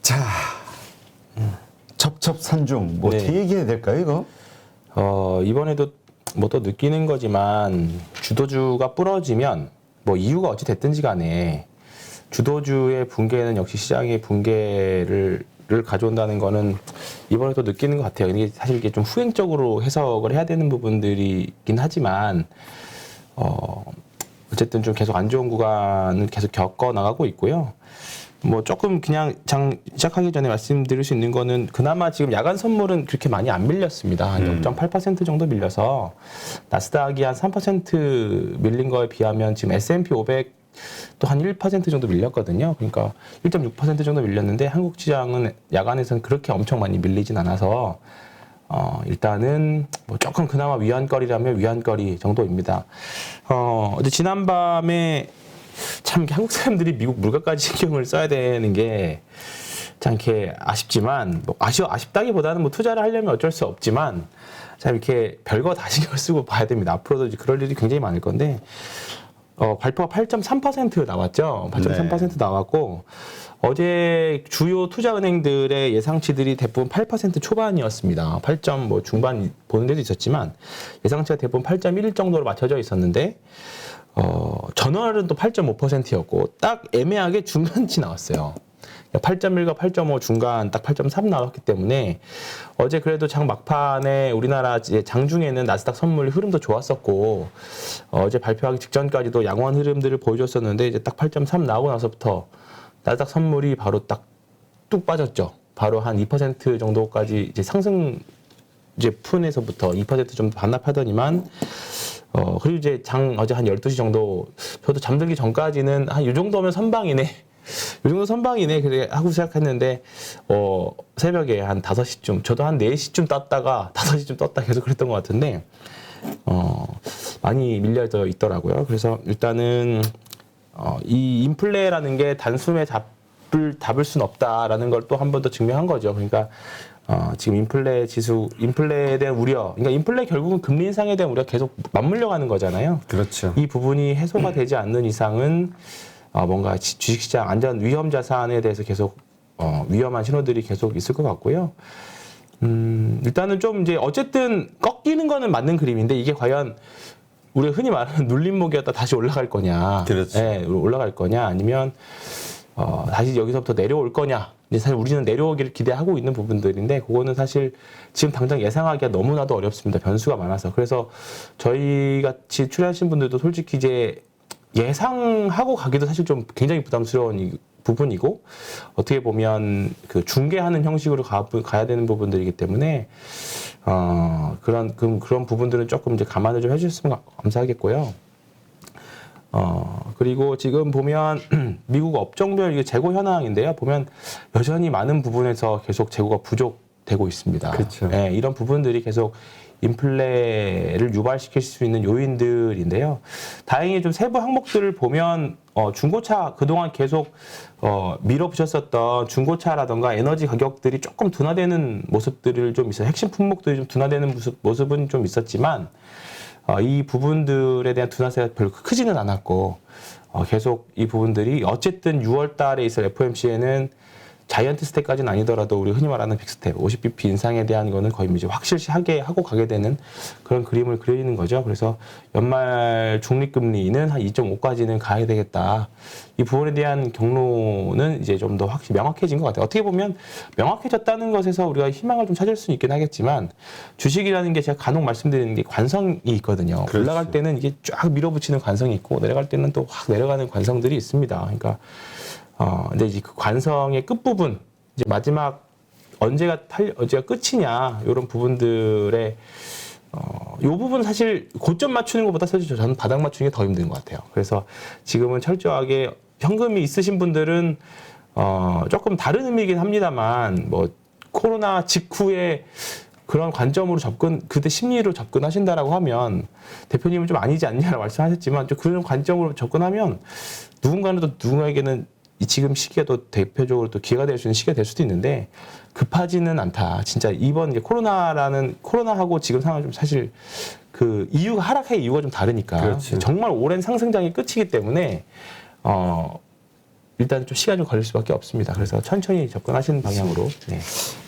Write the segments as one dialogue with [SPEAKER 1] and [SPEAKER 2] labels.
[SPEAKER 1] 자, 첩첩산중 뭐
[SPEAKER 2] 네.
[SPEAKER 1] 어떻게 얘기해야 될까요, 이거?
[SPEAKER 2] 이번에도 뭐 또 느끼는 거지만 주도주가 부러지면 뭐 이유가 어찌 됐든지 간에 주도주의 붕괴는 역시 시장의 붕괴를 가져온다는 거는 이번에도 느끼는 것 같아요. 이게 사실 이게 좀 후행적으로 해석을 해야 되는 부분들이긴 하지만 어쨌든 좀 계속 안 좋은 구간을 계속 겪어 나가고 있고요. 뭐 조금 그냥 장 시작하기 전에 말씀드릴 수 있는 거는 그나마 지금 야간 선물은 그렇게 많이 안 밀렸습니다. 한 0.8% 정도 밀려서 나스닥이 한 3% 밀린 거에 비하면 지금 S&P 500 또 한 1% 정도 밀렸거든요. 그러니까 1.6% 정도 밀렸는데 한국 시장은 야간에서는 그렇게 엄청 많이 밀리진 않아서 일단은 뭐 조금 그나마 위안거리라면 위안거리 정도입니다. 어제 지난밤에 참 한국 사람들이 미국 물가까지 신경을 써야 되는 게 참 이렇게 아쉽지만 뭐 아쉽다기보다는 뭐 투자를 하려면 어쩔 수 없지만 참 이렇게 별거 다 신경 쓰고 봐야 됩니다. 앞으로도 이제 그럴 일이 굉장히 많을 건데 발표가 8.3% 나왔죠. 8.3%
[SPEAKER 1] 네.
[SPEAKER 2] 나왔고 어제 주요 투자은행들의 예상치들이 대부분 8% 초반이었습니다. 8점 뭐 중반 보는 데도 있었지만 예상치가 대부분 8.1 정도로 맞춰져 있었는데 전월은 또 8.5%였고 딱 애매하게 중간치 나왔어요. 8.1과 8.5 중간 딱 8.3 나왔기 때문에 어제 그래도 장 막판에 우리나라 이제 장중에는 나스닥 선물 흐름도 좋았었고 어제 발표하기 직전까지도 양호한 흐름들을 보여줬었는데 이제 딱 8.3 나오고 나서부터 나스닥 선물이 바로 딱 뚝 빠졌죠. 바로 한 2% 정도까지 이제 상승 이제 푼에서부터 2% 좀 반납하더니만 그리고 이제 어제 한 12시 정도 저도 잠들기 전까지는 한 이 정도면 선방이네. 이 정도 선방이네. 그래 하고 시작했는데 새벽에 한 5시쯤 저도 한 4시쯤 떴다가 5시쯤 떴다 계속 그랬던 것 같은데 많이 밀려져 있더라고요. 그래서 일단은 이 인플레라는 게 단숨에 답을 수는 없다라는 걸 또 한 번 더 증명한 거죠. 그러니까 지금 인플레에 대한 우려, 그러니까 인플레 결국은 금리 인상에 대한 우려가 계속 맞물려 가는 거잖아요.
[SPEAKER 1] 그렇죠.
[SPEAKER 2] 이 부분이 해소가 되지 않는 이상은 뭔가 주식시장 안전 위험 자산에 대해서 계속 위험한 신호들이 계속 있을 것 같고요. 일단은 좀 이제 어쨌든 꺾이는 거는 맞는 그림인데 이게 과연 우리가 흔히 말하는 눌림목이었다 다시 올라갈 거냐,
[SPEAKER 1] 그렇죠.
[SPEAKER 2] 네, 올라갈 거냐 아니면 다시 여기서부터 내려올 거냐. 이제 사실 우리는 내려오기를 기대하고 있는 부분들인데 그거는 사실 지금 당장 예상하기가 너무나도 어렵습니다. 변수가 많아서. 그래서 저희 같이 출연하신 분들도 솔직히 이제 예상하고 가기도 사실 좀 굉장히 부담스러운 부분이고 어떻게 보면 그 중개하는 형식으로 가야 되는 부분들이기 때문에 그런 부분들은 조금 이제 감안을 좀 해주셨으면 감사하겠고요. 그리고 지금 보면 미국 업종별 이게 재고 현황인데요. 보면 여전히 많은 부분에서 계속 재고가 부족되고 있습니다.
[SPEAKER 1] 그렇죠.
[SPEAKER 2] 네, 이런 부분들이 계속 인플레를 유발시킬 수 있는 요인들인데요. 다행히 좀 세부 항목들을 보면 중고차 그동안 계속 밀어붙였었던 중고차라던가 에너지 가격들이 조금 둔화되는 모습들을 좀 있어요. 핵심 품목들이 좀 둔화되는 모습은 좀 있었지만 이 부분들에 대한 둔화세가 별로 크지는 않았고 계속 이 부분들이 어쨌든 6월 달에 있을 FOMC에는 자이언트 스텝까지는 아니더라도 우리 흔히 말하는 빅스텝 50bp 인상에 대한 거는 거의 이제 확실시하게 하고 가게 되는 그런 그림을 그리는 거죠. 그래서 연말 중립금리는 한 2.5까지는 가야 되겠다. 이 부분에 대한 경로는 이제 좀 더 확실히 명확해진 것 같아요. 어떻게 보면 명확해졌다는 것에서 우리가 희망을 좀 찾을 수는 있긴 하겠지만 주식이라는 게 제가 간혹 말씀드리는 게 관성이 있거든요.
[SPEAKER 1] 그렇죠.
[SPEAKER 2] 올라갈 때는 이게 쫙 밀어붙이는 관성이 있고 내려갈 때는 또 확 내려가는 관성들이 있습니다. 그러니까 근데 이제 그 관성의 끝부분, 이제 마지막 언제가 끝이냐, 이런 부분들의, 요 부분 사실 고점 맞추는 것보다 사실 저는 바닥 맞추는 게 더 힘든 것 같아요. 그래서 지금은 철저하게 현금이 있으신 분들은, 조금 다른 의미이긴 합니다만, 뭐, 코로나 직후에 그런 관점으로 그때 심리로 접근하신다라고 하면, 대표님은 좀 아니지 않냐라고 말씀하셨지만, 좀 그런 관점으로 접근하면, 누군가에게는 지금 시기가 또 대표적으로 또 기회가 될 수 있는 시기가 될 수도 있는데 급하지는 않다. 진짜 이번 이제 코로나하고 지금 상황 좀 사실 그 이유가 하락의 이유가 좀 다르니까
[SPEAKER 1] 그렇지.
[SPEAKER 2] 정말 오랜 상승장이 끝이기 때문에 일단 좀 시간이 좀 걸릴 수밖에 없습니다. 그래서 천천히 접근하시는 방향으로. 네.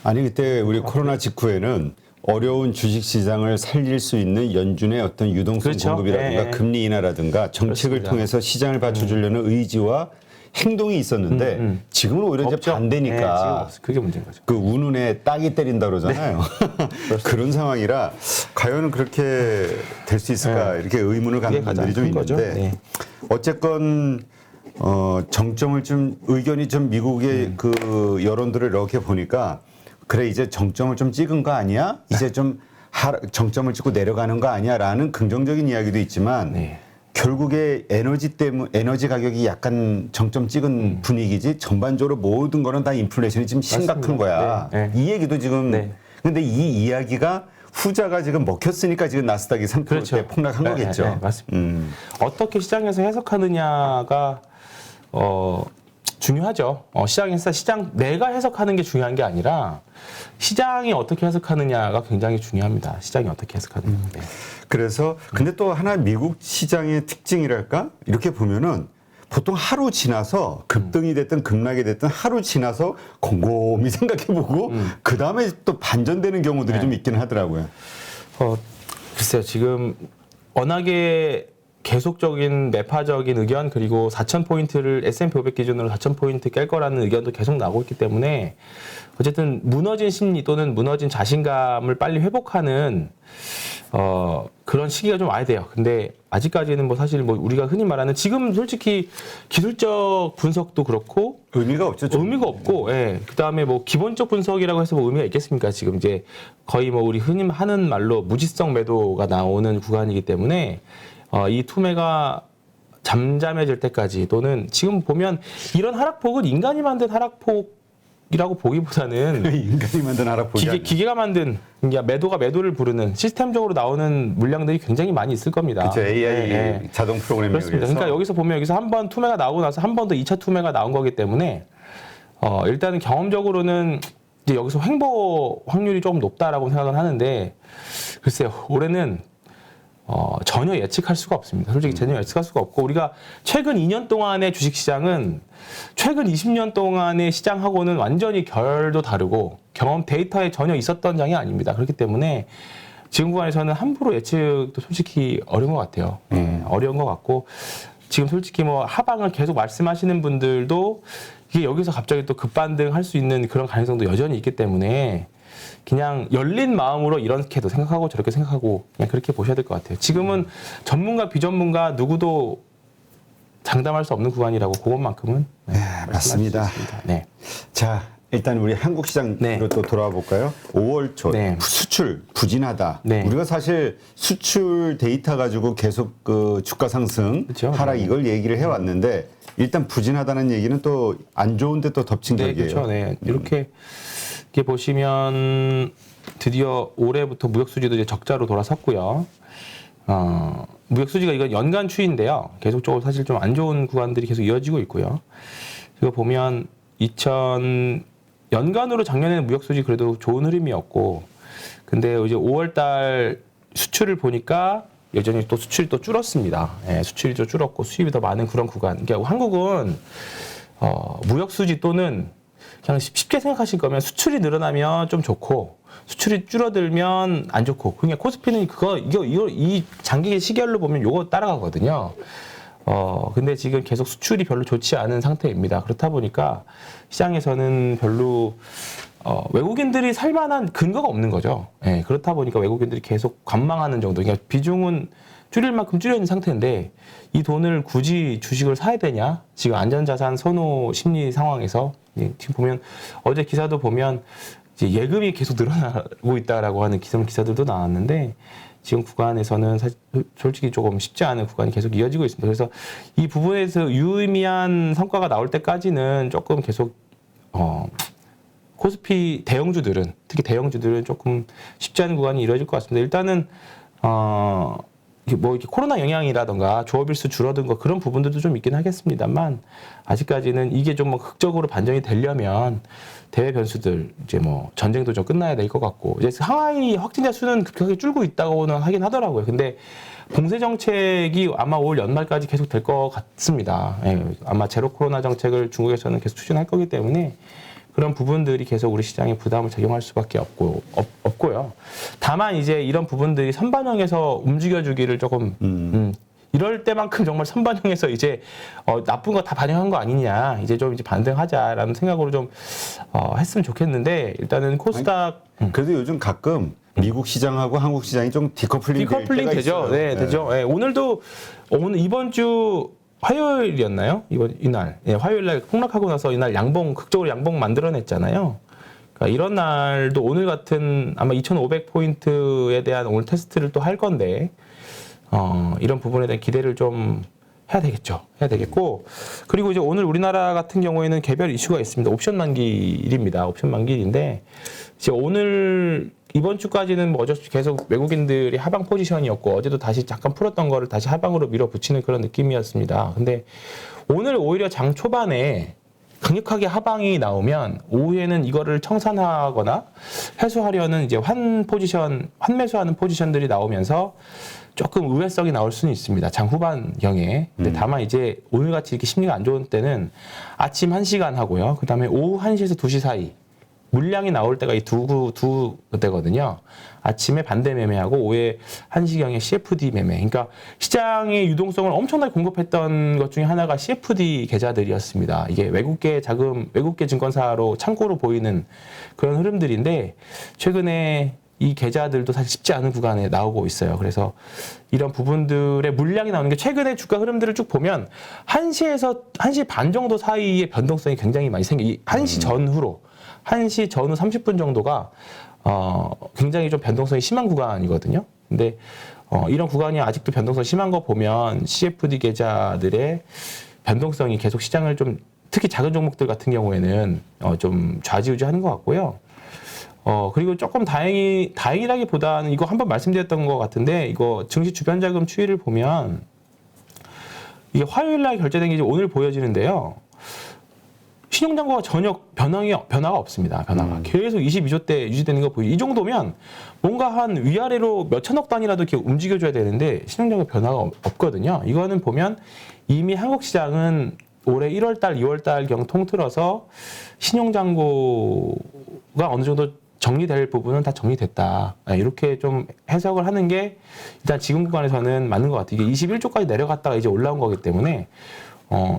[SPEAKER 3] 아니 그때 우리 코로나 직후에는 어려운 주식 시장을 살릴 수 있는 연준의 어떤 유동성
[SPEAKER 2] 그렇죠.
[SPEAKER 3] 공급이라든가
[SPEAKER 2] 네.
[SPEAKER 3] 금리 인하라든가 정책을
[SPEAKER 2] 그렇습니다.
[SPEAKER 3] 통해서 시장을 받쳐주려는 의지와 행동이 있었는데 지금은 오히려 이제
[SPEAKER 2] 없죠. 네, 지금
[SPEAKER 3] 반대니까
[SPEAKER 2] 없어요. 그게 문제인 거죠.
[SPEAKER 3] 그 운운에 딱이 때린다 그러잖아요. 그런 상황이라 과연 그렇게 될 수 있을까 이렇게 의문을 갖는
[SPEAKER 2] 그게 가장
[SPEAKER 3] 분들이 좀
[SPEAKER 2] 큰 거죠.
[SPEAKER 3] 있는데
[SPEAKER 2] 네.
[SPEAKER 3] 어쨌건 정점을 좀 의견이 좀 미국의 그 여론들을 이렇게 보니까 그래 이제 정점을 좀 찍은 거 아니야? 이제 좀 정점을 찍고 내려가는 거 아니야라는 긍정적인 이야기도 있지만
[SPEAKER 2] 네.
[SPEAKER 3] 결국에 에너지 가격이 약간 정점 찍은 분위기지 전반적으로 모든 거는 다 인플레이션이 지금 심각한
[SPEAKER 2] 맞습니다.
[SPEAKER 3] 거야.
[SPEAKER 2] 네, 네.
[SPEAKER 3] 이 얘기도 지금
[SPEAKER 2] 네.
[SPEAKER 3] 근데 이 이야기가 후자가 지금 먹혔으니까 지금 나스닥이 3%대
[SPEAKER 2] 그렇죠.
[SPEAKER 3] 폭락한
[SPEAKER 2] 네,
[SPEAKER 3] 거겠죠.
[SPEAKER 2] 네, 네, 맞습니다. 어떻게 시장에서 해석하느냐가 중요하죠. 시장 내가 해석하는 게 중요한 게 아니라 시장이 어떻게 해석하느냐가 굉장히 중요합니다. 시장이 어떻게 해석하느냐. 네.
[SPEAKER 3] 그래서 근데 또 하나 미국 시장의 특징이랄까 이렇게 보면은 보통 하루 지나서 급등이 됐든 급락이 됐든 하루 지나서 곰곰이 생각해보고 그 다음에 또 반전되는 경우들이
[SPEAKER 2] 네.
[SPEAKER 3] 좀 있기는 하더라고요.
[SPEAKER 2] 글쎄요. 지금 워낙에 계속적인 매파적인 의견 그리고 4,000포인트를 S&P 500 기준으로 4,000포인트 깰 거라는 의견도 계속 나오고 있기 때문에 어쨌든 무너진 심리 또는 무너진 자신감을 빨리 회복하는 그런 시기가 좀 와야 돼요. 근데 아직까지는 뭐 사실 뭐 우리가 흔히 말하는 지금 솔직히 기술적 분석도 그렇고
[SPEAKER 3] 의미가 없죠. 좀.
[SPEAKER 2] 의미가 없고, 예. 그 다음에 뭐 기본적 분석이라고 해서 뭐 의미가 있겠습니까? 지금 이제 거의 뭐 우리 흔히 하는 말로 무지성 매도가 나오는 구간이기 때문에 이 투매가 잠잠해질 때까지 또는 지금 보면 이런 하락폭은 인간이 만든 하락폭이라고 보기보다는
[SPEAKER 3] 인간이 만든 하락폭이
[SPEAKER 2] 기계가 만든 그러니까 매도가 매도를 부르는 시스템적으로 나오는 물량들이 굉장히 많이 있을 겁니다.
[SPEAKER 3] 그렇죠. AI
[SPEAKER 2] 네.
[SPEAKER 3] 자동 프로그래밍에
[SPEAKER 2] 그렇습니다.
[SPEAKER 3] 의해서.
[SPEAKER 2] 그러니까 여기서 보면 여기서 한 번 투매가 나오고 나서 한 번 더 2차 투매가 나온 거기 때문에 일단은 경험적으로는 이제 여기서 횡보 확률이 조금 높다라고 생각을 하는데 글쎄요. 올해는 전혀 예측할 수가 없습니다. 솔직히 전혀 예측할 수가 없고 우리가 최근 2년 동안의 주식시장은 최근 20년 동안의 시장하고는 완전히 결도 다르고 경험 데이터에 전혀 있었던 장이 아닙니다. 그렇기 때문에 지금 구간에서는 함부로 예측도 솔직히 어려운 것 같아요. 네, 어려운 것 같고 지금 솔직히 뭐 하방을 계속 말씀하시는 분들도 이게 여기서 갑자기 또 급반등할 수 있는 그런 가능성도 여전히 있기 때문에 그냥 열린 마음으로 이렇게도 생각하고 저렇게 생각하고 그냥 그렇게 보셔야 될 것 같아요. 지금은 전문가 비전문가 누구도 장담할 수 없는 구간이라고 그것만큼은
[SPEAKER 3] 맞습니다.
[SPEAKER 2] 말씀할 수 있습니다. 네.
[SPEAKER 3] 자, 일단 우리 한국 시장으로
[SPEAKER 2] 네.
[SPEAKER 3] 또 돌아와 볼까요? 5월 초
[SPEAKER 2] 네.
[SPEAKER 3] 수출 부진하다.
[SPEAKER 2] 네.
[SPEAKER 3] 우리가 사실 수출 데이터 가지고 계속 그 주가 상승,
[SPEAKER 2] 그렇죠.
[SPEAKER 3] 하락
[SPEAKER 2] 네.
[SPEAKER 3] 이걸 얘기를 해왔는데 일단 부진하다는 얘기는 또 안 좋은데 또 덮친
[SPEAKER 2] 네,
[SPEAKER 3] 격이에요.
[SPEAKER 2] 그렇죠. 네. 이렇게 보시면 드디어 올해부터 무역 수지도 이제 적자로 돌아섰고요. 무역 수지가 이건 연간 추이인데요. 계속적으로 사실 좀 안 좋은 구간들이 계속 이어지고 있고요. 이거 보면 연간으로 작년에는 무역 수지 그래도 좋은 흐름이었고, 근데 이제 5월달 수출을 보니까 여전히 또 수출이 또 줄었습니다. 예, 수출이 좀 줄었고 수입이 더 많은 그런 구간. 그러니까 한국은 무역 수지 또는 그냥 쉽게 생각하실 거면 수출이 늘어나면 좀 좋고 수출이 줄어들면 안 좋고 그러니까 코스피는 이 장기 시계열로 보면 요거 따라가거든요. 근데 지금 계속 수출이 별로 좋지 않은 상태입니다. 그렇다 보니까 시장에서는 별로 외국인들이 살만한 근거가 없는 거죠. 예, 그렇다 보니까 외국인들이 계속 관망하는 정도. 그러니까 비중은 줄일 만큼 줄여 있는 상태인데 이 돈을 굳이 주식을 사야 되냐? 지금 안전자산 선호 심리 상황에서 지금 보면 어제 기사도 보면 이제 예금이 계속 늘어나고 있다라고 하는 기사들도 나왔는데 지금 구간에서는 솔직히 조금 쉽지 않은 구간이 계속 이어지고 있습니다. 그래서 이 부분에서 유의미한 성과가 나올 때까지는 조금 계속 코스피 대형주들은 특히 대형주들은 조금 쉽지 않은 구간이 이루어질 것 같습니다. 일단은 이렇게 코로나 영향이라던가 조업일수 줄어든 거 그런 부분들도 좀 있긴 하겠습니다만 아직까지는 이게 좀 뭐 극적으로 반전이 되려면 대외 변수들 이제 뭐 전쟁도 좀 끝나야 될 것 같고 이제 상하이 확진자 수는 급격하게 줄고 있다고는 하긴 하더라고요. 근데 봉쇄 정책이 아마 올 연말까지 계속 될 것 같습니다. 예, 아마 제로 코로나 정책을 중국에서는 계속 추진할 거기 때문에 그런 부분들이 계속 우리 시장에 부담을 적용할 수밖에 없고요. 다만 이제 이런 부분들이 선반영해서 움직여주기를 조금 이럴 때만큼 정말 선반영해서 이제 나쁜 거 다 반영한 거 아니냐 이제 좀 이제 반등하자라는 생각으로 좀 했으면 좋겠는데 일단은 코스닥
[SPEAKER 3] 그래도 요즘 가끔 미국 시장하고 한국 시장이 좀 디커플링
[SPEAKER 2] 되죠.
[SPEAKER 3] 있어요.
[SPEAKER 2] 네, 되죠. 네, 오늘도 오늘 이번 주 화요일이었나요? 이날 화요일 날 폭락하고 나서 이날 양봉 극적으로 양봉 만들어냈잖아요. 그러니까 이런 날도 오늘 같은 아마 2,500포인트에 대한 오늘 테스트를 또 할 건데 이런 부분에 대한 기대를 좀 해야 되겠죠. 해야 되겠고 그리고 이제 오늘 우리나라 같은 경우에는 개별 이슈가 있습니다. 옵션 만기일입니다. 옵션 만기일인데 이제 오늘 이번 주까지는 뭐 어차피 계속 외국인들이 하방 포지션이었고 어제도 다시 잠깐 풀었던 거를 다시 하방으로 밀어붙이는 그런 느낌이었습니다. 근데 오늘 오히려 장 초반에 강력하게 하방이 나오면 오후에는 이거를 청산하거나 해소하려는 이제 환매수하는 포지션들이 나오면서 조금 의외성이 나올 수는 있습니다. 장 후반경에. 근데 다만 이제 오늘같이 이렇게 심리가 안 좋은 때는 아침 1시간 하고요. 그 다음에 오후 1시에서 2시 사이. 물량이 나올 때가 이 두 때거든요. 아침에 반대 매매하고 오후에 1시경에 CFD 매매. 그러니까 시장의 유동성을 엄청나게 공급했던 것 중에 하나가 CFD 계좌들이었습니다. 이게 외국계 증권사로 창고로 보이는 그런 흐름들인데 최근에 이 계좌들도 사실 쉽지 않은 구간에 나오고 있어요. 그래서 이런 부분들의 물량이 나오는 게 최근에 주가 흐름들을 쭉 보면 1시에서 1시 반 정도 사이의 변동성이 굉장히 많이 생겨요. 1시 전후로. 1시 전후 30분 정도가 굉장히 좀 변동성이 심한 구간이거든요. 근데 이런 구간이 아직도 변동성이 심한 거 보면 CFD 계좌들의 변동성이 계속 시장을 좀 특히 작은 종목들 같은 경우에는 좀 좌지우지하는 것 같고요. 그리고 조금 다행이라기보다는 이거 한번 말씀드렸던 것 같은데 이거 증시 주변 자금 추이를 보면 이게 화요일 날 결제된 게 이제 오늘 보여지는데요. 신용장고가 전혀 변화가 없습니다. 계속 22조대 유지되는 거 보이죠. 이 정도면 뭔가 한 위아래로 몇 천억 단위라도 이렇게 움직여줘야 되는데 신용장고 변화가 없거든요. 이거는 보면 이미 한국 시장은 올해 1월달, 2월달경 통틀어서 신용장고가 어느 정도 정리될 부분은 다 정리됐다. 이렇게 좀 해석을 하는 게 일단 지금 구간에서는 맞는 것 같아요. 이게 21조까지 내려갔다가 이제 올라온 거기 때문에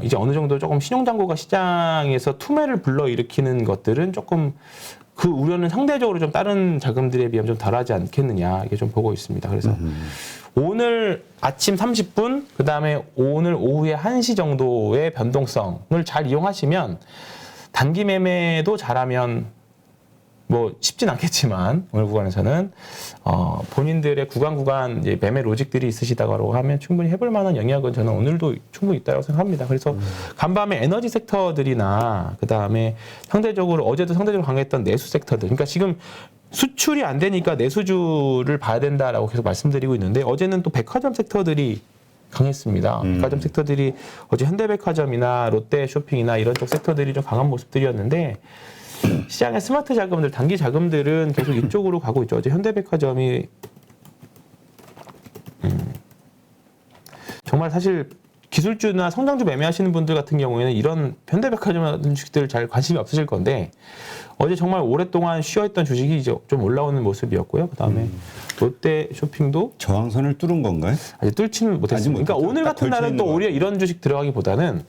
[SPEAKER 2] 이제 어느 정도 조금 신용장고가 시장에서 투매를 불러일으키는 것들은 조금 그 우려는 상대적으로 좀 다른 자금들에 비하면 좀 덜하지 않겠느냐 이게 좀 보고 있습니다. 그래서 오늘 아침 30분 그다음에 오늘 오후에 1시 정도의 변동성을 잘 이용하시면 단기 매매도 잘하면 뭐 쉽진 않겠지만 오늘 구간에서는 본인들의 구간 이제 매매 로직들이 있으시다고 하면 충분히 해볼 만한 영역은 저는 오늘도 충분히 있다고 생각합니다. 그래서 간밤에 에너지 섹터들이나 그 다음에 어제도 상대적으로 강했던 내수 섹터들, 그러니까 지금 수출이 안 되니까 내수주를 봐야 된다라고 계속 말씀드리고 있는데 어제는 또 백화점 섹터들이 강했습니다. 백화점 섹터들이 어제 현대백화점이나 롯데쇼핑이나 이런 쪽 섹터들이 좀 강한 모습들이었는데. 시장의 스마트 자금들, 단기 자금들은 계속 이쪽으로 가고 있죠. 어제 현대백화점이 정말 사실 기술주나 성장주 매매하시는 분들 같은 경우에는 이런 현대백화점 같은 주식들 잘 관심이 없으실 건데 어제 정말 오랫동안 쉬어있던 주식이 이제 좀 올라오는 모습이었고요. 그다음에 롯데 쇼핑도
[SPEAKER 3] 저항선을 뚫은 건가요?
[SPEAKER 2] 아직 뚫지는 못했습니다. 그러니까 오늘 같은 날은 또 오히려 이런 주식 들어가기보다는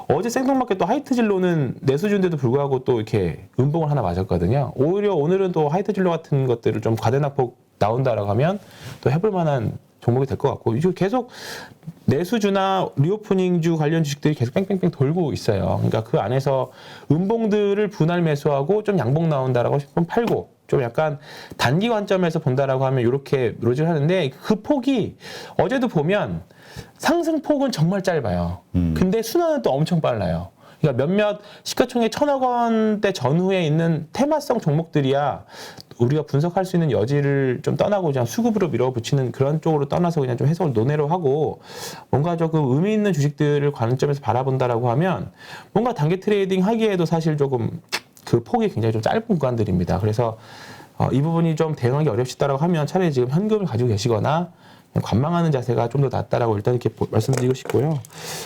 [SPEAKER 2] 어제 생통마켓 또 하이트진로는 내수주인데도 불구하고 또 이렇게 음봉을 하나 맞았거든요. 오히려 오늘은 또 하이트진로 같은 것들을 좀 과대낙폭 나온다라고 하면 또 해볼 만한 종목이 될 것 같고 이거 계속 내수주나 리오프닝주 관련 주식들이 계속 뺑뺑뺑 돌고 있어요. 그러니까 그 안에서 음봉들을 분할 매수하고 좀 양봉 나온다라고 싶으면 팔고 좀 약간 단기 관점에서 본다라고 하면 이렇게 로직을 하는데 그 폭이 어제도 보면 상승폭은 정말 짧아요. 근데 순환은 또 엄청 빨라요. 그러니까 몇몇 시가총액 1,000억 원대 전후에 있는 테마성 종목들이야 우리가 분석할 수 있는 여지를 좀 떠나고 그냥 수급으로 밀어붙이는 그런 쪽으로 떠나서 그냥 좀 해석을 논외로 하고 뭔가 조금 의미 있는 주식들을 관점에서 바라본다라고 하면 뭔가 단기 트레이딩 하기에도 사실 조금 그 폭이 굉장히 좀 짧은 구간들입니다. 그래서 이 부분이 좀 대응하기 어렵시다라고 하면 차라리 지금 현금을 가지고 계시거나 관망하는 자세가 좀 더 낫다라고 일단 이렇게 말씀드리고 싶고요.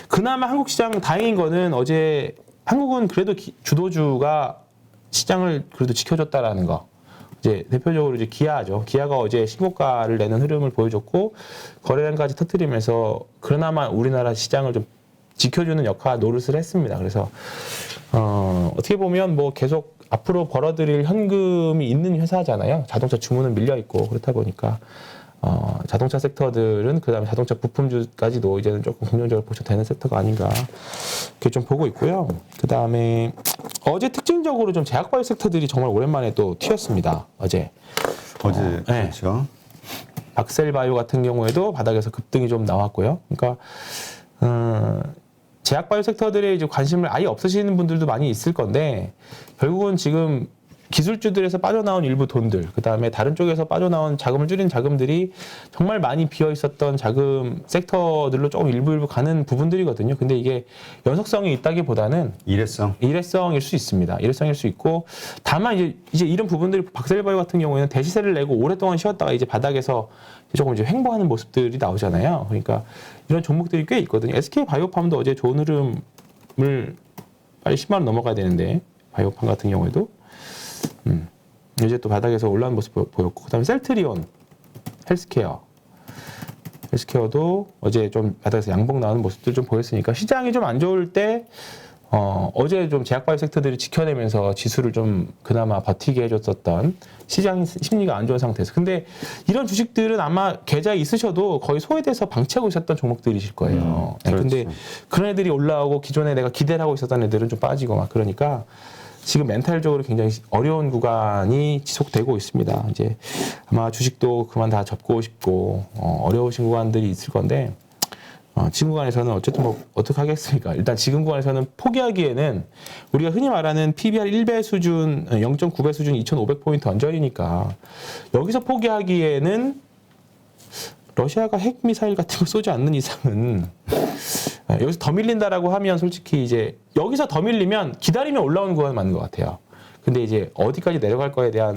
[SPEAKER 2] 그나마 한국 시장 다행인 거는 어제 한국은 그래도 주도주가 시장을 그래도 지켜줬다라는 거. 이제 대표적으로 이제 기아죠. 기아가 어제 신고가를 내는 흐름을 보여줬고 거래량까지 터뜨리면서 그나마 우리나라 시장을 좀 지켜주는 역할 노릇을 했습니다. 그래서 어떻게 보면 뭐 계속 앞으로 벌어들일 현금이 있는 회사잖아요. 자동차 주문은 밀려 있고 그렇다 보니까 자동차 섹터들은 그다음에 자동차 부품주까지도 이제는 조금 긍정적으로 보셔도 되는 섹터가 아닌가 이렇게 좀 보고 있고요. 그다음에 어제 특징적으로 좀 제약바이오 섹터들이 정말 오랜만에 또 튀었습니다. 어제
[SPEAKER 3] 네. 그렇죠.
[SPEAKER 2] 박셀바이오 같은 경우에도 바닥에서 급등이 좀 나왔고요. 그러니까 제약바이오 섹터들에 이제 관심을 아예 없으시는 분들도 많이 있을 건데 결국은 지금 기술주들에서 빠져나온 일부 돈들, 그 다음에 다른 쪽에서 빠져나온 자금을 줄인 자금들이 정말 많이 비어 있었던 자금 섹터들로 조금 일부 가는 부분들이거든요. 근데 이게 연속성이 있다기보다는 일회성일 수 있습니다. 일회성일 수 있고 다만 이제 이런 부분들이 박셀바이오 같은 경우에는 대시세를 내고 오랫동안 쉬었다가 이제 바닥에서 조금 이제 횡보하는 모습들이 나오잖아요. 그러니까 이런 종목들이 꽤 있거든요. SK바이오팜도 어제 좋은 흐름을 빨리 10만 원 넘어가야 되는데 바이오팜 같은 경우에도 이제 또 바닥에서 올라온 모습 보였고 그다음에 셀트리온 헬스케어도 어제 좀 바닥에서 양봉 나오는 모습들 좀 보였으니까 시장이 좀 안 좋을 때 어제 좀 제약바이오 섹터들이 지켜내면서 지수를 좀 그나마 버티게 해줬었던 시장 심리가 안 좋은 상태에서 근데 이런 주식들은 아마 계좌에 있으셔도 거의 소외돼서 방치하고 있었던 종목들이실 거예요. 근데 그런 애들이 올라오고 기존에 내가 기대를 하고 있었던 애들은 좀 빠지고 막 그러니까 지금 멘탈적으로 굉장히 어려운 구간이 지속되고 있습니다. 이제 아마 주식도 그만 다 접고 싶고 어려우신 구간들이 있을 건데 지금 구간에서는 어쨌든 뭐 어떻게 하겠습니까? 일단 지금 구간에서는 포기하기에는 우리가 흔히 말하는 PBR 1배 수준, 0.9배 수준 2,500포인트 언저리니까 여기서 포기하기에는 러시아가 핵미사일 같은 거 쏘지 않는 이상은 여기서 더 밀린다라고 하면 솔직히 이제 여기서 더 밀리면 기다리면 올라오는 구간은 맞는 것 같아요. 근데 이제 어디까지 내려갈 거에 대한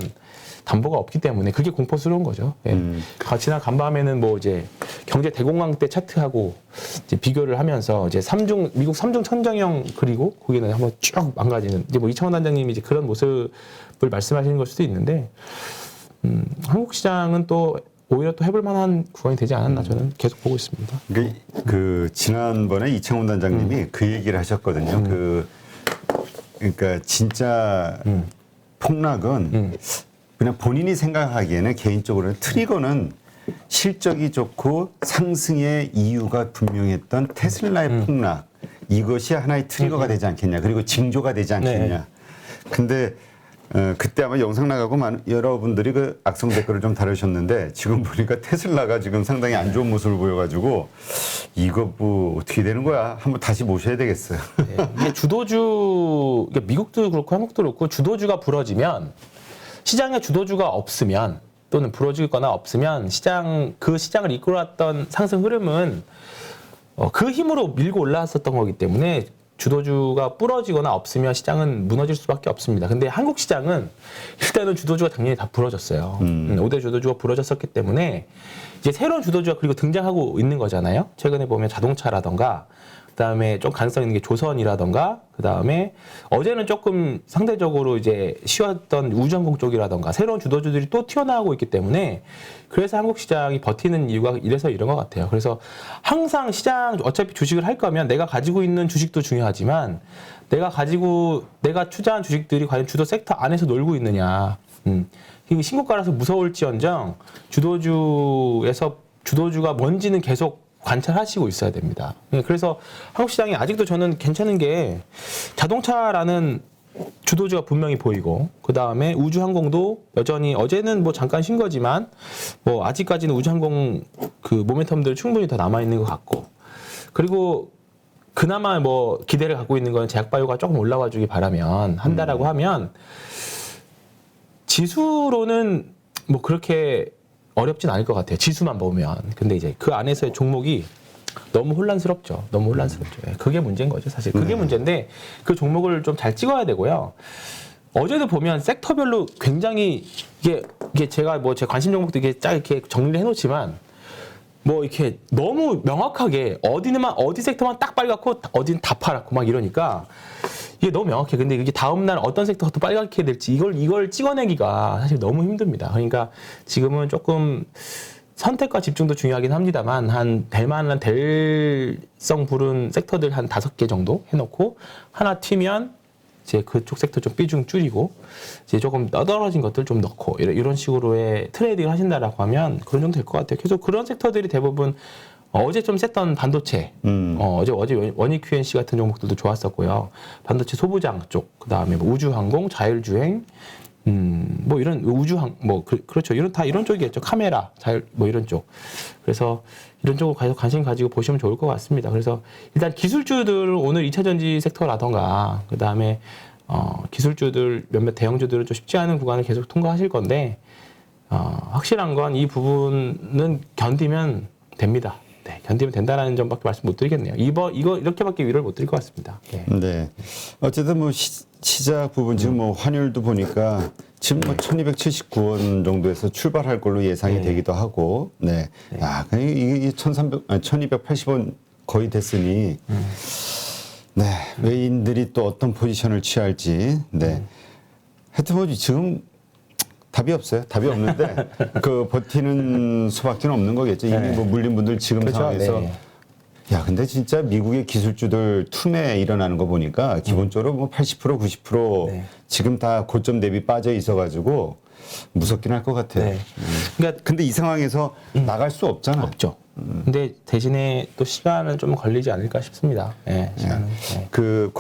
[SPEAKER 2] 담보가 없기 때문에 그게 공포스러운 거죠. 지난 간밤에는 뭐 이제 경제 대공황 때 차트하고 이제 비교를 하면서 이제 미국 3중 천정형 그리고 거기는 한번 쭉 망가지는 이제 뭐 이창원 단장님이 이제 그런 모습을 말씀하시는 걸 수도 있는데 한국 시장은 또 오히려 또 해볼 만한 구간이 되지 않았나 저는 계속 보고 있습니다.
[SPEAKER 3] 그 지난번에 이창훈 단장님이 그 얘기를 하셨거든요. 그러니까 진짜 폭락은 그냥 본인이 생각하기에는 개인적으로는 트리거는 실적이 좋고 상승의 이유가 분명했던 테슬라의 폭락 이것이 하나의 트리거가 되지 않겠냐 그리고 징조가 되지 않겠냐. 근데 그때 아마 영상 나가고 여러분들이 그 악성 댓글을 좀 다루셨는데 지금 보니까 테슬라가 지금 상당히 안 좋은 모습을 보여가지고 이거 뭐 어떻게 되는 거야? 한번 다시 모셔야 되겠어요.
[SPEAKER 2] 이게 주도주, 그러니까 미국도 그렇고 한국도 그렇고 주도주가 부러지면 시장에 주도주가 없으면 또는 부러지거나 없으면 그 시장을 이끌어왔던 상승 흐름은 그 힘으로 밀고 올라왔었던 거기 때문에 주도주가 부러지거나 없으면 시장은 무너질 수밖에 없습니다. 근데 한국 시장은 일단은 주도주가 작년에 다 부러졌어요. 5대 주도주가 부러졌었기 때문에 이제 새로운 주도주가 그리고 등장하고 있는 거잖아요. 최근에 보면 자동차라던가 그다음에 좀 가능성 있는 게 조선이라던가 그다음에 어제는 조금 상대적으로 이제 쉬웠던 우주항공 쪽이라던가 새로운 주도주들이 또 튀어나오고 있기 때문에 그래서 한국 시장이 버티는 이유가 이래서 이런 것 같아요. 그래서 항상 시장 어차피 주식을 할 거면 내가 가지고 있는 주식도 중요하지만 내가 투자한 주식들이 과연 주도 섹터 안에서 놀고 있느냐. 신고가라서 무서울지언정 주도주가 뭔지는 계속 관찰하시고 있어야 됩니다. 그래서 한국 시장이 아직도 저는 괜찮은 게 자동차라는 주도주가 분명히 보이고 그 다음에 우주항공도 여전히 어제는 뭐 잠깐 쉰 거지만 뭐 아직까지는 우주항공 그 모멘텀들 충분히 더 남아 있는 것 같고 그리고 그나마 뭐 기대를 갖고 있는 건 제약바이오가 조금 올라와 주기 바라면 한다라고 하면 지수로는 뭐 그렇게 어렵진 않을 것 같아요. 지수만 보면. 근데 이제 그 안에서의 종목이 너무 혼란스럽죠. 너무 혼란스럽죠. 예, 그게 문제인 거죠. 사실 그게 문제인데 그 종목을 좀 잘 찍어야 되고요. 어제도 보면 섹터별로 굉장히 이게 제가 뭐 제 관심 종목도 이게 쫙 이렇게 정리를 해놓지만 뭐 이렇게 너무 명확하게 어디 섹터만 딱 빨갛고 어디는 다 파랗고 막 이러니까 이게 너무 명확해. 근데 이게 다음 날 어떤 섹터가 또 빨갛게 될지 이걸 찍어내기가 사실 너무 힘듭니다. 그러니까 지금은 조금 선택과 집중도 중요하긴 합니다만 될만한 될성 부른 섹터들 한 5개 정도 해놓고 하나 튀면 이제 그쪽 섹터 좀 비중 줄이고 이제 조금 떨어진 것들 좀 넣고 이런 식으로의 트레이딩을 하신다라고 하면 그런 정도 될 것 같아요. 계속 그런 섹터들이 대부분 어제 좀 셌던 반도체, 어제 원익 QNC 같은 종목들도 좋았었고요. 반도체 소부장 쪽, 그 다음에 뭐 우주항공, 자율주행, 뭐 이런 그렇죠. 이런 쪽이겠죠. 카메라, 뭐 이런 쪽. 그래서 이런 쪽으로 계속 관심 가지고 보시면 좋을 것 같습니다. 그래서 일단 기술주들 오늘 2차전지 섹터라던가 그 다음에 기술주들 몇몇 대형주들은 좀 쉽지 않은 구간을 계속 통과하실 건데 확실한 건 이 부분은 견디면 됩니다. 네, 견디면 된다라는 점밖에 말씀 못 드리겠네요. 이거 이렇게밖에 위로를 못 드릴 것 같습니다. 네.
[SPEAKER 3] 네. 어쨌든 뭐 시작 부분 지금 뭐 환율도 보니까 지금 뭐 1,279원 정도에서 출발할 걸로 예상이 되기도 하고, 네. 아, 이게 1,280원 거의 됐으니, 네. 외인들이 또 어떤 포지션을 취할지, 네. 하여튼 뭐 지금 답이 없어요. 답이 없는데 그 버티는 수밖에 없는 거겠죠. 이미 뭐 물린 분들 지금
[SPEAKER 2] 그렇죠.
[SPEAKER 3] 상황에서.
[SPEAKER 2] 네.
[SPEAKER 3] 야, 근데 진짜 미국의 기술주들 투매 일어나는 거 보니까 기본적으로 뭐 80%, 90%
[SPEAKER 2] 네.
[SPEAKER 3] 지금 다 고점 대비 빠져 있어가지고 무섭긴 할 것 같아요.
[SPEAKER 2] 네. 그러니까
[SPEAKER 3] 근데 이 상황에서 나갈 수 없잖아.
[SPEAKER 2] 없죠. 근데 대신에 또 시간은 좀 걸리지 않을까 싶습니다. 네, 시간은. 네.
[SPEAKER 3] 그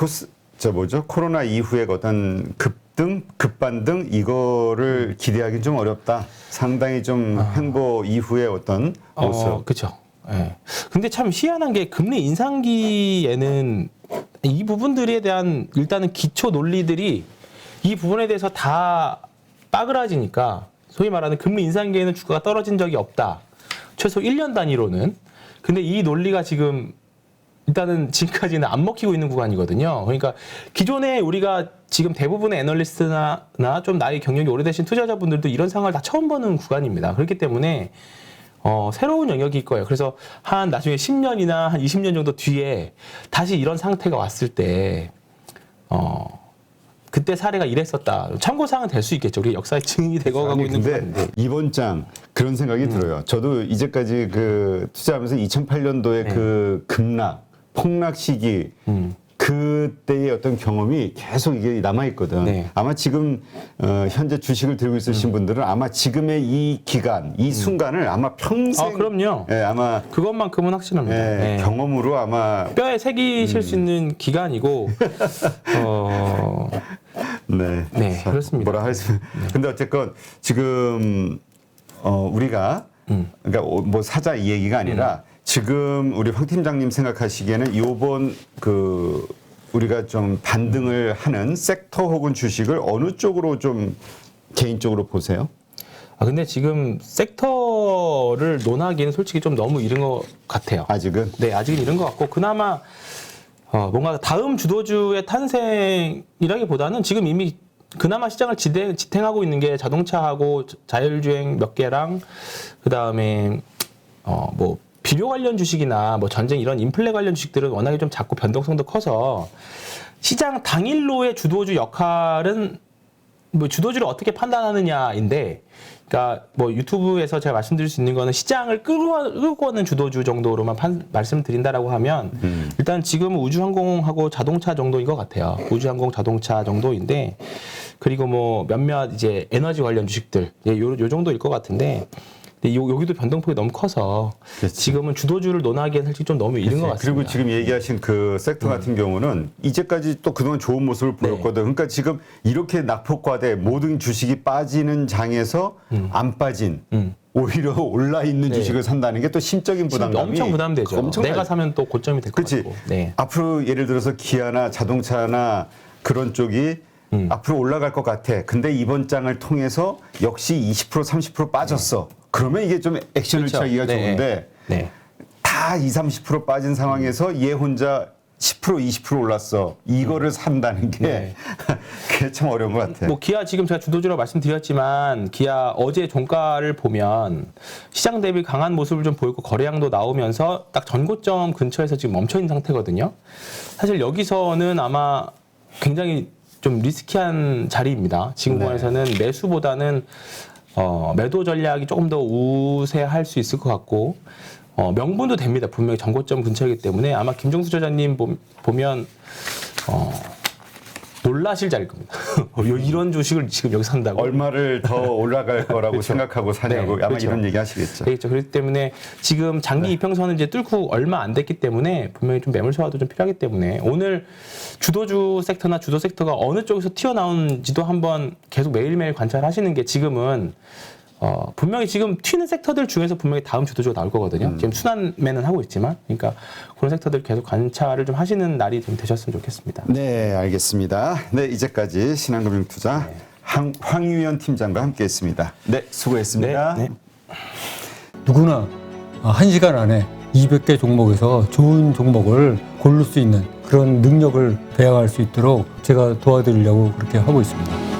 [SPEAKER 3] 코로나 이후에 어떤 급등, 급반등 이거를 기대하기 좀 어렵다. 상당히 좀 횡보 이후의 어떤 모습.
[SPEAKER 2] 그렇죠. 예. 근데 참 희한한 게 금리 인상기에는 이 부분들에 대한 일단은 기초 논리들이 이 부분에 대해서 다 빠그라지니까 소위 말하는 금리 인상기에는 주가가 떨어진 적이 없다. 최소 1년 단위로는. 근데 이 논리가 지금 일단은 지금까지는 안 먹히고 있는 구간이거든요. 그러니까 기존에 우리가 지금 대부분의 애널리스트나 좀 나이 경력이 오래되신 투자자분들도 이런 상황을 다 처음 보는 구간입니다. 그렇기 때문에 새로운 영역일 거예요. 그래서 한 나중에 10년이나 한 20년 정도 뒤에 다시 이런 상태가 왔을 때, 그때 사례가 이랬었다. 참고사항은 될 수 있겠죠. 우리 역사의 증인이 되어가고 있는
[SPEAKER 3] 근데
[SPEAKER 2] 구간인데.
[SPEAKER 3] 이번 장 그런 생각이 들어요. 저도 이제까지 그 투자하면서 2008년도에 그 급락, 폭락 시기 그때의 어떤 경험이 계속 이게 남아있거든.
[SPEAKER 2] 네.
[SPEAKER 3] 아마 지금 현재 주식을 들고 있으신 분들은 아마 지금의 이 기간, 이 순간을 아마 평생
[SPEAKER 2] 그럼요.
[SPEAKER 3] 예, 아마
[SPEAKER 2] 그것만큼은 확실합니다.
[SPEAKER 3] 예,
[SPEAKER 2] 네.
[SPEAKER 3] 경험으로 아마
[SPEAKER 2] 뼈에 새기실 수 있는 기간이고,
[SPEAKER 3] 네,
[SPEAKER 2] 네,
[SPEAKER 3] 자,
[SPEAKER 2] 그렇습니다.
[SPEAKER 3] 뭐라 할수. 근데 어쨌건 지금 우리가 그러니까 뭐 사자 이 얘기가 아니라 지금 우리 황 팀장님 생각하시기에는 요번 그 우리가 좀 반등을 하는 섹터 혹은 주식을 어느 쪽으로 좀 개인적으로 보세요?
[SPEAKER 2] 근데 지금 섹터를 논하기는 솔직히 좀 너무 이른 것 같아요.
[SPEAKER 3] 아직은?
[SPEAKER 2] 네, 아직은 이른 것 같고, 그나마 뭔가 다음 주도주의 탄생이라기보다는 지금 이미 그나마 시장을 지탱하고 있는 게 자동차하고 자율주행 몇 개랑 그 다음에 뭐 비료 관련 주식이나 뭐 전쟁 이런 인플레 관련 주식들은 워낙에 좀 작고 변동성도 커서 시장 당일로의 주도주 역할은 뭐 주도주를 어떻게 판단하느냐인데, 그러니까 뭐 유튜브에서 제가 말씀드릴 수 있는 거는 시장을 끌고 오는 주도주 정도로만 말씀드린다라고 하면 일단 지금은 우주항공하고 자동차 정도인 것 같아요. 우주항공 자동차 정도인데, 그리고 뭐 몇몇 이제 에너지 관련 주식들 요 정도일 것 같은데, 근데 여기도 변동폭이 너무 커서
[SPEAKER 3] 그렇지.
[SPEAKER 2] 지금은 주도주를 논하기엔 솔직히 좀 너무 이른 것 같습니다.
[SPEAKER 3] 그리고 지금 얘기하신 그 섹터 같은 경우는 이제까지 또 그동안 좋은 모습을 보였거든. 그러니까 지금 이렇게 낙폭과대 모든 주식이 빠지는 장에서 안 빠진 오히려 올라 있는
[SPEAKER 2] 네.
[SPEAKER 3] 주식을 산다는 게 또 심적인 부담감이
[SPEAKER 2] 엄청 부담되죠.
[SPEAKER 3] 엄청
[SPEAKER 2] 내가 사면 또 고점이 될 것
[SPEAKER 3] 그렇지.
[SPEAKER 2] 같고. 네.
[SPEAKER 3] 앞으로 예를 들어서 기아나 자동차나 그런 쪽이 앞으로 올라갈 것 같아. 근데 이번 장을 통해서 역시 20% 30% 빠졌어. 그러면 이게 좀 액션을
[SPEAKER 2] 그렇죠.
[SPEAKER 3] 취하기가
[SPEAKER 2] 네.
[SPEAKER 3] 좋은데
[SPEAKER 2] 네.
[SPEAKER 3] 다 20, 30% 빠진 상황에서 얘 혼자 10% 20% 올랐어. 이거를 산다는 게
[SPEAKER 2] 네.
[SPEAKER 3] 그게 참 어려운 것 같아.
[SPEAKER 2] 뭐 기아 지금 제가 주도주라고 말씀드렸지만 기아 어제 종가를 보면 시장 대비 강한 모습을 좀 보이고 거래량도 나오면서 딱 전고점 근처에서 지금 멈춰 있는 상태거든요. 사실 여기서는 아마 굉장히 좀 리스키한 자리입니다. 지금
[SPEAKER 3] 네.
[SPEAKER 2] 구간에서는 매수보다는 매도 전략이 조금 더 우세할 수 있을 것 같고 명분도 됩니다. 분명히 전고점 근처이기 때문에 아마 김종수 저자님 보면 놀라실 자리일 겁니다. 이런 주식을 지금 여기 산다고.
[SPEAKER 3] 얼마를 더 올라갈 거라고
[SPEAKER 2] 그렇죠.
[SPEAKER 3] 생각하고 사냐고
[SPEAKER 2] 네,
[SPEAKER 3] 아마
[SPEAKER 2] 그렇죠.
[SPEAKER 3] 이런 얘기 하시겠죠.
[SPEAKER 2] 그렇죠. 그렇기 때문에 지금 장기 이평선을 이제 뚫고 얼마 안 됐기 때문에 분명히 좀 매물 소화도 좀 필요하기 때문에 오늘 주도주 섹터나 주도 섹터가 어느 쪽에서 튀어나오는지도 한번 계속 매일매일 관찰하시는 게 지금은 분명히 지금 튀는 섹터들 중에서 분명히 다음 주도주가 나올 거거든요. 지금 순환매는 하고 있지만, 그러니까 그런 섹터들 계속 관찰을 좀 하시는 날이 좀 되셨으면 좋겠습니다.
[SPEAKER 3] 네, 알겠습니다. 네, 이제까지 신한금융투자 황유연 팀장과 함께했습니다. 네, 수고했습니다.
[SPEAKER 2] 네.
[SPEAKER 4] 누구나 1시간 안에 200개 종목에서 좋은 종목을 고를 수 있는 그런 능력을 배양할 수 있도록 제가 도와드리려고 그렇게 하고 있습니다.